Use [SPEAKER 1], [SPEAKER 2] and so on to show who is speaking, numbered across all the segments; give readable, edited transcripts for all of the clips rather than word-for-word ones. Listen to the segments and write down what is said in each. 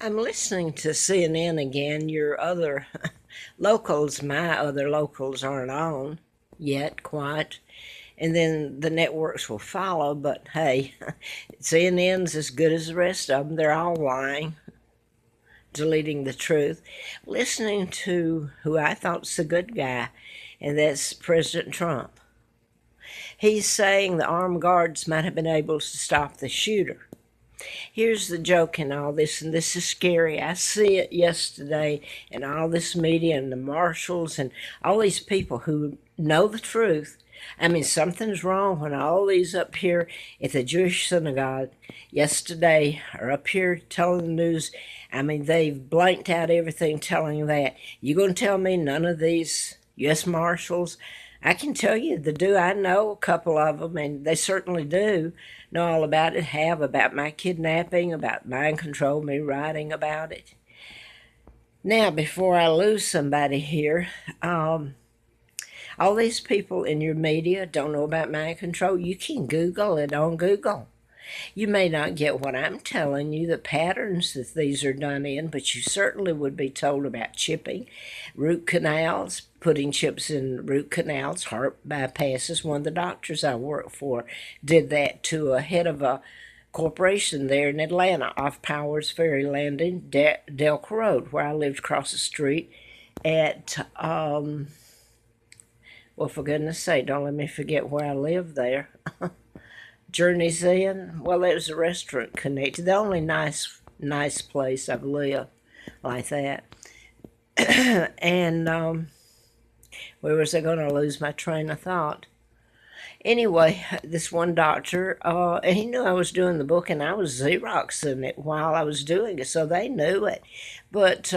[SPEAKER 1] I'm listening to CNN again. Your other locals, my other locals aren't on yet, quite. And then the networks will follow, but hey, CNN's as good as the rest of them. They're all lying, deleting the truth. Listening to who I thought's the good guy, and that's President Trump. He's saying the armed guards might have been able to stop the shooter. Here's the joke in all this, and this is scary. I see it yesterday in all this media and the marshals and all these people who know the truth. I mean, something's wrong when all these up here at the Jewish synagogue yesterday are up here telling the news. I mean, they've blanked out everything telling that. You gonna tell me none of these U.S. Marshals? I can tell you, I know a couple of them, and they certainly do know all about it, have about my kidnapping, about mind control, me writing about it. Now, before I lose somebody here, all these people in your media don't know about mind control. You can Google it on Google. You may not get what I'm telling you, the patterns that these are done in, but you certainly would be told about chipping, root canals, putting chips in root canals, heart bypasses. One of the doctors I work for did that to a head of a corporation there in Atlanta off Powers Ferry Landing, Delco Road, where I lived across the street at, well, for goodness sake, don't let me forget where I lived there. Journey's Inn. Well, there's a restaurant connected. The only nice place I've lived like that. And where was I going to lose my train of thought? Anyway, this one doctor, and he knew I was doing the book, and I was Xeroxing it while I was doing it, so they knew it. But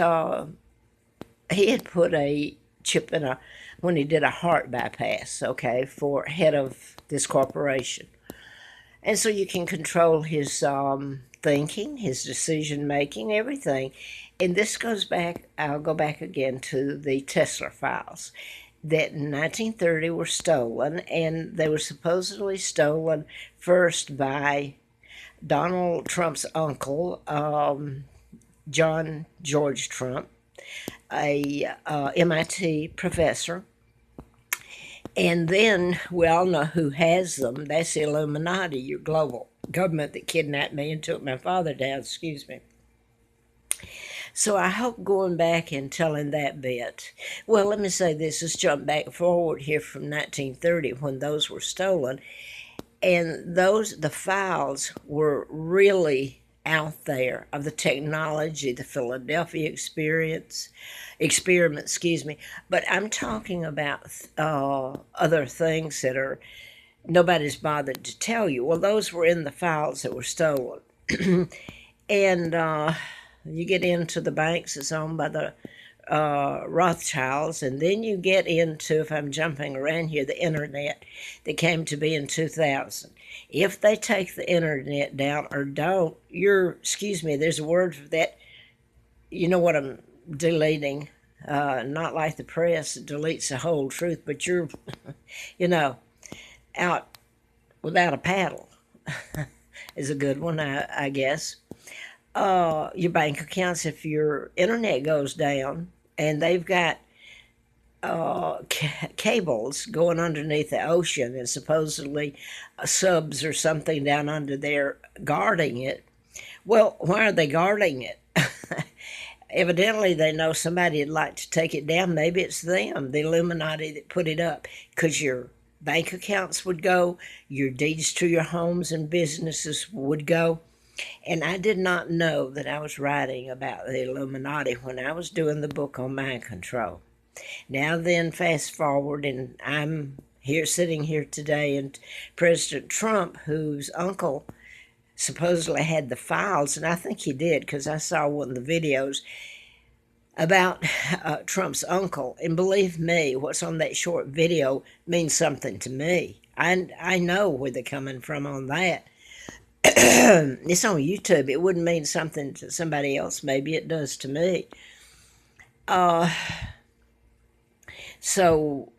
[SPEAKER 1] he had put a chip in when he did a heart bypass, okay, for head of this corporation. And so you can control his thinking, his decision making, everything. And this goes back, I'll go back again to the Tesla files that in 1930 were stolen, and they were supposedly stolen first by Donald Trump's uncle, John George Trump, a MIT professor. And then we all know who has them. That's the Illuminati, your global government that kidnapped me and took my father down, excuse me. So I hope going back and telling that bit. Well, let me say this. Let's jump back forward here from 1930 when those were stolen. And the files were really out there of the technology, the Philadelphia experiment, excuse me. But I'm talking about other things that are nobody's bothered to tell you. Well, those were in the files that were stolen. And you get into the banks that's owned by the Rothschilds, and then you get into, if I'm jumping around here, the internet that came to be in 2000. If they take the internet down or don't, excuse me, there's a word for that. You know what I'm deleting. Not like the press that deletes the whole truth, but you're, you know, out without a paddle is a good one, I guess. Your bank accounts, if your internet goes down, and they've got cables going underneath the ocean, and supposedly subs or something down under there guarding it. Well, why are they guarding it? Evidently, they know somebody would like to take it down. Maybe it's them, the Illuminati, that put it up, because your bank accounts would go, your deeds to your homes and businesses would go. And I did not know that I was writing about the Illuminati when I was doing the book on mind control. Now then, fast forward, and I'm here sitting here today, and President Trump, whose uncle supposedly had the files, and I think he did because I saw one of the videos about Trump's uncle. And believe me, what's on that short video means something to me. I know where they're coming from on that. It's on YouTube. It wouldn't mean something to somebody else. Maybe it does to me. So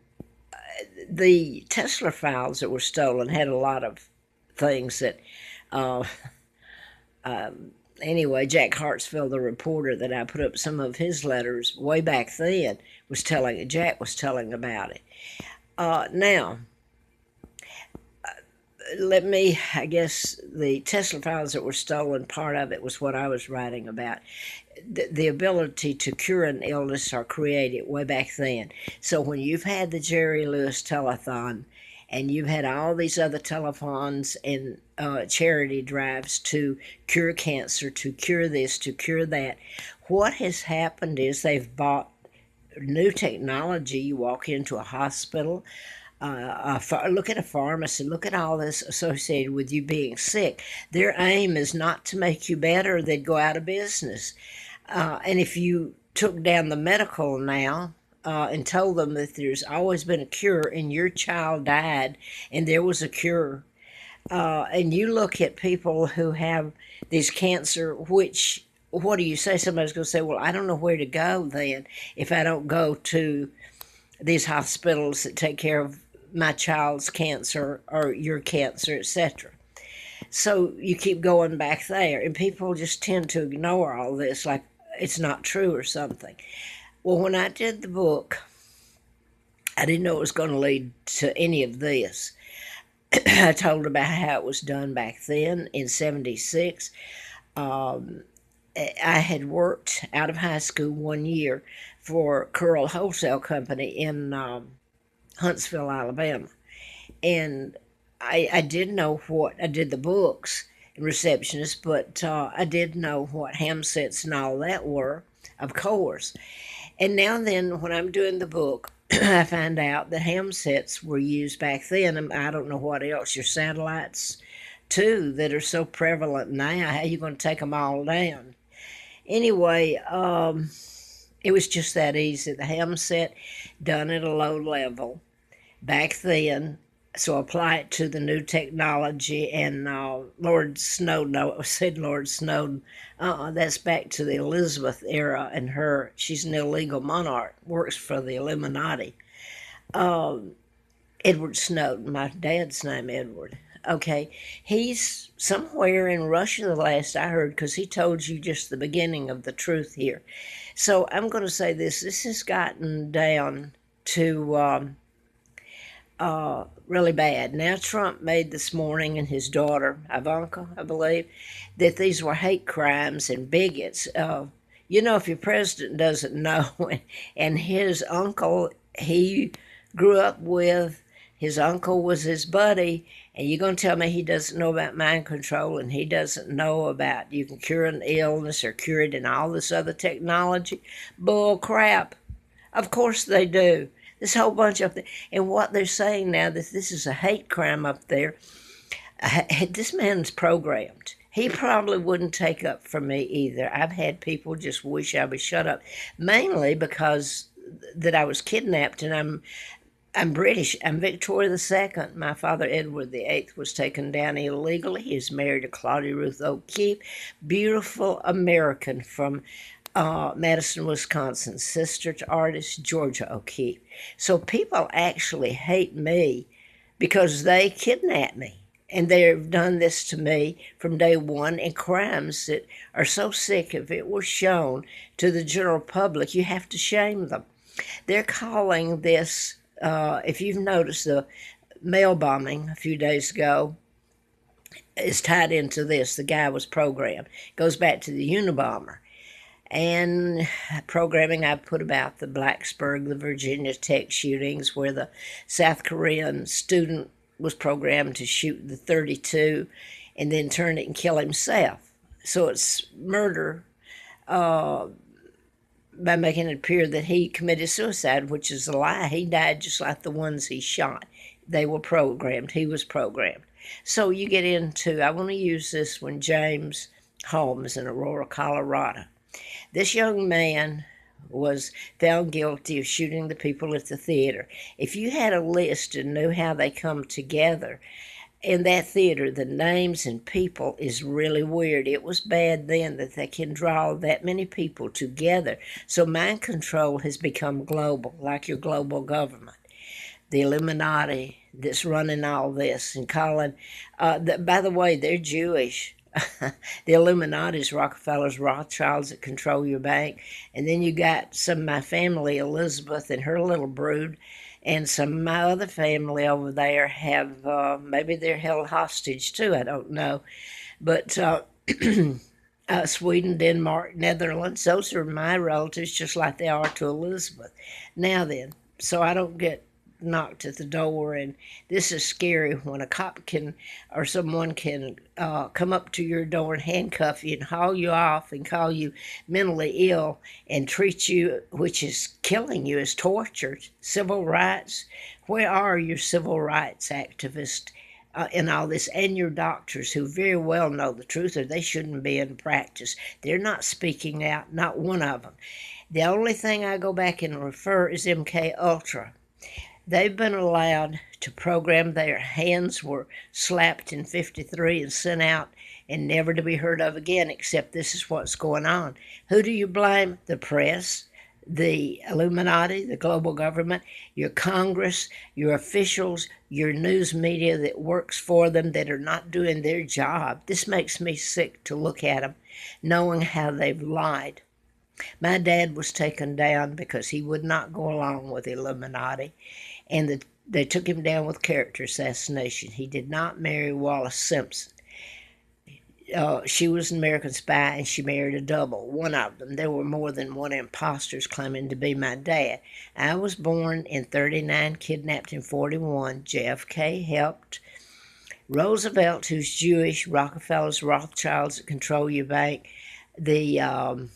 [SPEAKER 1] the Tesla files that were stolen had a lot of things that anyway, Jack Hartsfield, the reporter that I put up some of his letters way back then, Jack was telling about it. Now, I guess the Tesla files that were stolen, part of it was what I was writing about. The ability to cure an illness or create it way back then. So when you've had the Jerry Lewis telethon and you've had all these other telethons and charity drives to cure cancer, to cure this, to cure that, what has happened is they've bought new technology. You walk into a hospital, look at a pharmacy, look at all this associated with you being sick. Their aim is not to make you better, they'd go out of business. And if you took down the medical now and told them that there's always been a cure and your child died and there was a cure, and you look at people who have these cancer, which, what do you say? Somebody's going to say, well, I don't know where to go then if I don't go to these hospitals that take care of my child's cancer or your cancer, etc. So you keep going back there, and people just tend to ignore all this like it's not true or something. Well, when I did the book, I didn't know it was going to lead to any of this. I told about how it was done back then in '76. I had worked out of high school 1 year for Controll Wholesale Company in Huntsville, Alabama. And I did know I did the books and receptionist, but I did know what ham sets and all that were, of course. And now and then when I'm doing the book, I find out that ham sets were used back then. And I don't know what else. Your satellites, too, that are so prevalent now. How are you going to take them all down? Anyway, it was just that easy. The ham set done at a low level back then. So apply it to the new technology, and Lord Snowden, I said Lord Snowden, that's back to the Elizabeth era, and she's an illegal monarch, works for the Illuminati. Edward Snowden, my dad's name Edward. Okay, he's somewhere in Russia the last I heard, because he told you just the beginning of the truth here. So I'm going to say this has gotten down to really bad. Now Trump made this morning, and his daughter, Ivanka, I believe, that these were hate crimes and bigots. If your president doesn't know, and his uncle, he grew up with, his uncle was his buddy, and you're going to tell me he doesn't know about mind control, and he doesn't know about you can cure an illness or cure it and all this other technology? Bull crap. Of course they do. This whole bunch of things. And what they're saying now, that this is a hate crime up there, this man's programmed. He probably wouldn't take up for me either. I've had people just wish I would shut up, mainly because that I was kidnapped, and I'm British. I'm Victoria II. My father, Edward VIII, was taken down illegally. He is married to Claudia Ruth O'Keefe, beautiful American from Madison, Wisconsin, sister to artist Georgia O'Keefe. So people actually hate me because they kidnapped me. And they've done this to me from day one, in crimes that are so sick, if it were shown to the general public, you have to shame them. They're calling this, if you've noticed, the mail bombing a few days ago is tied into this. The guy was programmed. Goes back to the Unabomber. And programming I put about the Blacksburg, the Virginia Tech shootings, where the South Korean student was programmed to shoot the .32 and then turn it and kill himself. So it's murder by making it appear that he committed suicide, which is a lie. He died just like the ones he shot. They were programmed. He was programmed. So you get into, I want to use this one, James Holmes in Aurora, Colorado. This young man was found guilty of shooting the people at the theater. If you had a list and knew how they come together in that theater, the names and people is really weird. It was bad then that they can draw that many people together. So mind control has become global, like your global government. The Illuminati that's running all this and calling, by the way, they're Jewish. The Illuminati's, Rockefellers, Rothschilds that control your bank. And then you got some of my family, Elizabeth and her little brood, and some of my other family over there have, maybe they're held hostage too, I don't know. But Sweden, Denmark, Netherlands, those are my relatives just like they are to Elizabeth. Now then, so I don't get knocked at the door, and this is scary when a cop can or someone can come up to your door and handcuff you and haul you off and call you mentally ill and treat you, which is killing you, as torture. Civil rights, where are your civil rights activists in all this, and your doctors who very well know the truth, or they shouldn't be in practice? They're not speaking out, not one of them. The only thing I go back and refer is MK Ultra. They've been allowed to program. Their hands were slapped in 53 and sent out and never to be heard of again, except this is what's going on. Who do you blame? The press, the Illuminati, the global government, your Congress, your officials, your news media that works for them that are not doing their job. This makes me sick to look at them, knowing how they've lied. My dad was taken down because he would not go along with the Illuminati, and they took him down with character assassination. He did not marry Wallace Simpson. She was an American spy, and she married a double, one of them. There were more than one imposters claiming to be my dad. I was born in 39, kidnapped in 41. JFK helped. Roosevelt, who's Jewish, Rockefellers, Rothschilds that control your bank, the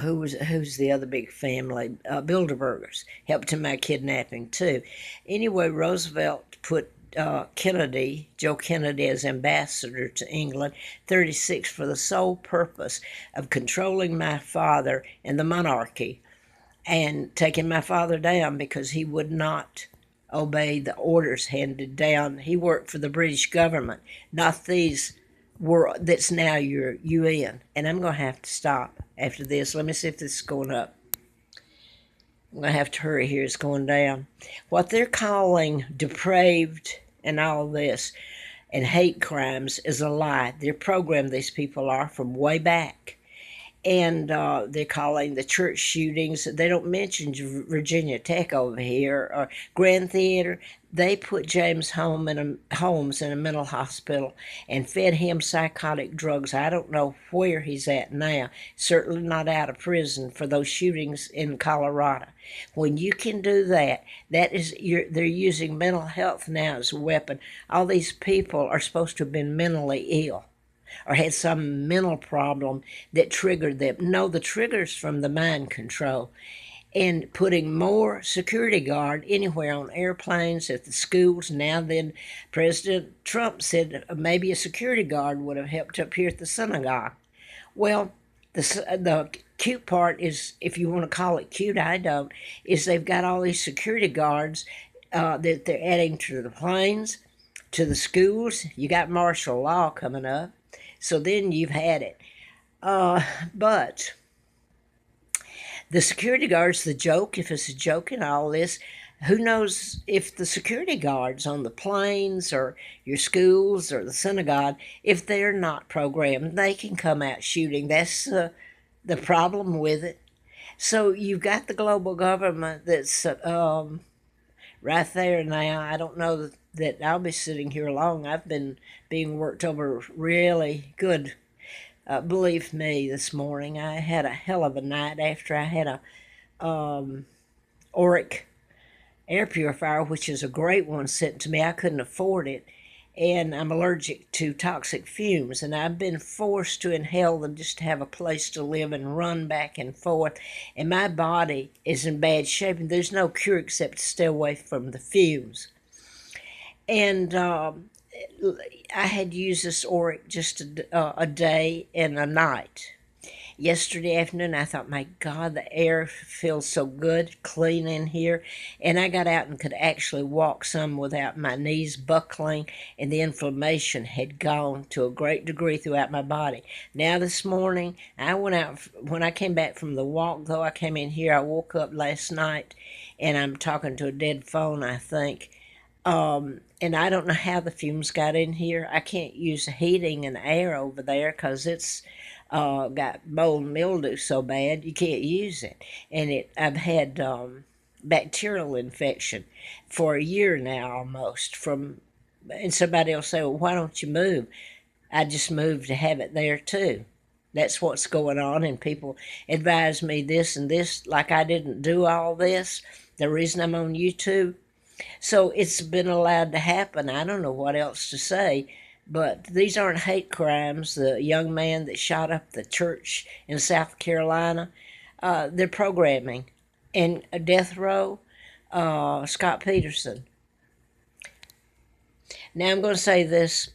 [SPEAKER 1] who's the other big family? Bilderbergers helped in my kidnapping too. Anyway, Roosevelt put Joe Kennedy, as ambassador to England, 36, for the sole purpose of controlling my father and the monarchy and taking my father down because he would not obey the orders handed down. He worked for the British government, not these that's now your UN. And I'm going to have to stop after this. Let me see if this is going up. I'm going to have to hurry here. It's going down. What they're calling depraved and all this and hate crimes is a lie. They're programmed, these people are, from way back. And they're calling the church shootings. They don't mention Virginia Tech over here or Grand Theater. They put James Holmes in a mental hospital and fed him psychotic drugs. I don't know where he's at now. Certainly not out of prison for those shootings in Colorado. When you can do that, they're using mental health now as a weapon. All these people are supposed to have been mentally ill or had some mental problem that triggered them. No, the trigger's from the mind control. And putting more security guard anywhere on airplanes, at the schools. Now then, President Trump said maybe a security guard would have helped up here at the synagogue. Well, the cute part is, if you want to call it cute, I don't, is they've got all these security guards that they're adding to the planes, to the schools. You got martial law coming up. So then you've had it. But the security guards, the joke, if it's a joke in all this, who knows if the security guards on the planes or your schools or the synagogue, if they're not programmed, they can come out shooting. That's the problem with it. So you've got the global government that's right there now. I don't know that I'll be sitting here long. I've been being worked over really good. Believe me, this morning I had a hell of a night after I had a Auric air purifier, which is a great one, sent to me. I couldn't afford it, and I'm allergic to toxic fumes, and I've been forced to inhale them just to have a place to live and run back and forth, and my body is in bad shape, and there's no cure except to stay away from the fumes. And I had used this Auric just a day and a night. Yesterday afternoon, I thought, my God, the air feels so good, clean in here. And I got out and could actually walk some without my knees buckling, and the inflammation had gone to a great degree throughout my body. Now this morning, I went out, when I came back from the walk, though I came in here, I woke up last night, and I'm talking to a dead phone, I think. and I don't know how the fumes got in here. I can't use heating and air over there because it's got mold and mildew so bad you can't use it. And I've had bacterial infection for a year now almost from. And somebody will say, "Well, why don't you move?" I just moved to have it there too. That's what's going on, and people advise me this and this, like I didn't do all this. The reason I'm on YouTube, so it's been allowed to happen. I don't know what else to say, but these aren't hate crimes. The young man that shot up the church in South Carolina, they're programming. And death row, Scott Peterson. Now I'm going to say this.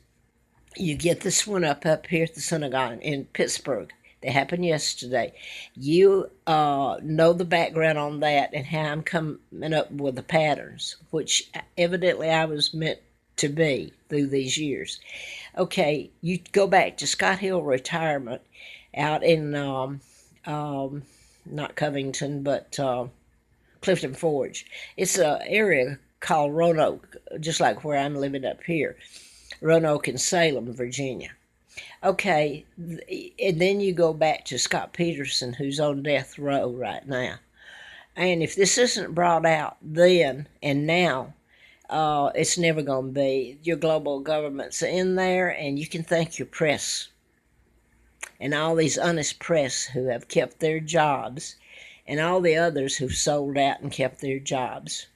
[SPEAKER 1] You get this one up here at the synagogue in Pittsburgh. That happened yesterday. You know the background on that and how I'm coming up with the patterns, which evidently I was meant to be through these years. Okay, you go back to Scott Hill Retirement out in not Covington, but Clifton Forge. It's an area called Roanoke, just like where I'm living up here, Roanoke and Salem, Virginia. Okay, and then you go back to Scott Peterson, who's on death row right now. And if this isn't brought out then and now, it's never going to be. Your global government's in there, and you can thank your press and all these honest press who have kept their jobs, and all the others who've sold out and kept their jobs.